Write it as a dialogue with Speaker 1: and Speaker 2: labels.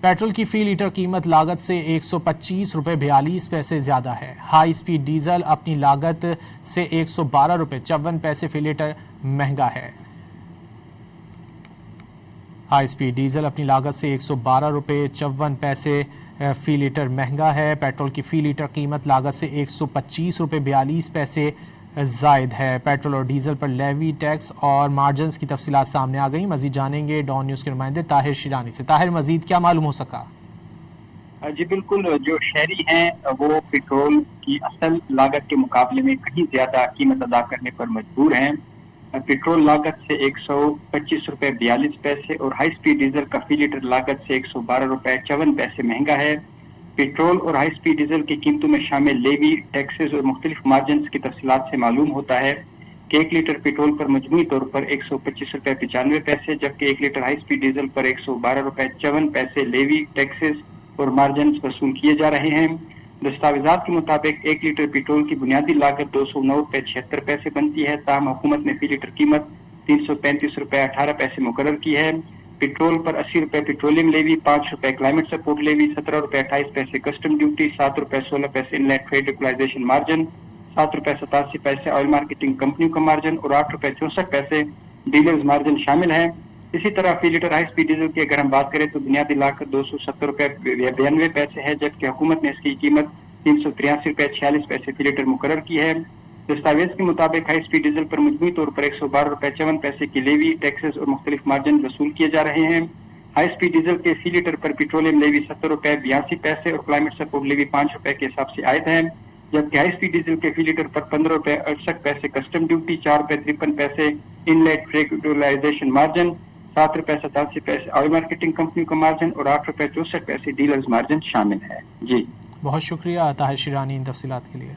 Speaker 1: Petrol की फी litre कीमत लागत से 125 रुपये 42 पैसे ज़्यादा है। हाई स्पीड डीजल अपनी लागत से 112 रुपये 54 पैसे फी लीटर महंगा है। हाई स्पीड डीजल अपनी लागत से 112 रुपये 54 पैसे फी लीटर महंगा है। पेट्रोल की फी लीटर कीमत लागत से 125 रुपये 42 पैसे जायद है। पेट्रोल और डीजल पर लेवी, टैक्स और मार्जिन्स की तफसीलात सामने आ गई। मजीद जानेंगे डॉन न्यूज़ के नुमाइंदे ताहिर शिरानी से। ताहिर, मजीद क्या मालूम हो सका?
Speaker 2: जी बिल्कुल, जो शहरी हैं वो पेट्रोल की असल लागत के मुकाबले में कहीं ज्यादा कीमत अदा करने पर मजबूर हैं। पेट्रोल लागत से 125 रुपये 42 पैसे और हाई स्पीड डीजल का फी लीटर लागत से 112 रुपये 54 पैसे महंगा है। पेट्रोल और हाई स्पीड डीजल की कीमतों में शामिल लेवी, टैक्सेस और मुख्तलिफ मार्जिन्स की तफसीलात से मालूम होता है कि 1 लीटर पेट्रोल पर मजमूई तौर पर 125 रुपये 95 पैसे, जबकि 1 लीटर हाई स्पीड डीजल पर 112 रुपये 54 पैसे लेवी, टैक्सेस और मार्जिन्स वसूल किए जा रहे हैं। दस्तावेजात के मुताबिक 1 लीटर पेट्रोल की बुनियादी लागत 209 रुपये 76 पैसे बनती है। ताहम हुकूमत ने फी लीटर कीमत 335 रुपये 18 पैसे मुकर्रर की है। पेट्रोल पर 80 रुपये पेट्रोलियम लेवी, 5 रुपये क्लाइमेट सपोर्ट लेवी, 17 रुपये 28 पैसे कस्टम ड्यूटी, 7 रुपये 16 पैसे इनलैंड ट्रेड इक्वलाइजेशन मार्जिन, 7 रुपये 87 पैसे ऑयल मार्केटिंग कंपनियों का मार्जिन और 8 रुपये 64 पैसे डीलर्स मार्जिन शामिल है। इसी तरह फी लीटर हाई स्पीड डीजल की अगर हम बात करें तो बुनियादी लागत 270 रुपये 92 पैसे है, जबकि हुकूमत ने इसकी कीमत 383 रुपये 46 पैसे फी लीटर मुकर्रर की है। दस्तावेज के मुताबिक हाई स्पीड डीजल पर मजमूई तौर पर 112 रुपये 54 पैसे की लेवी, टैक्सेस और मुख्तलिफ मार्जिन वसूल किए जा रहे हैं। हाई स्पीड डीजल के फी लीटर पर पेट्रोलियम लेवी 70 रुपये 82 पैसे और क्लाइमेट सपोर्ट लेवी 5 रुपये के हिसाब से आयद है, जबकि हाई स्पीड डीजल के फी लीटर पर 15 रुपये 68 पैसे कस्टम ड्यूटी, 4 रुपये 53 पैसे इनलैंड ट्रेड इक्वलाइजेशन मार्जिन, 7 रुपये 87 पैसे ऑयल मार्केटिंग कंपनी का मार्जिन और 8 रुपये 64 पैसे डीलर्स मार्जिन शामिल है। जी
Speaker 1: बहुत शुक्रिया ताहिर शिरानी इन तफसीलात के लिए।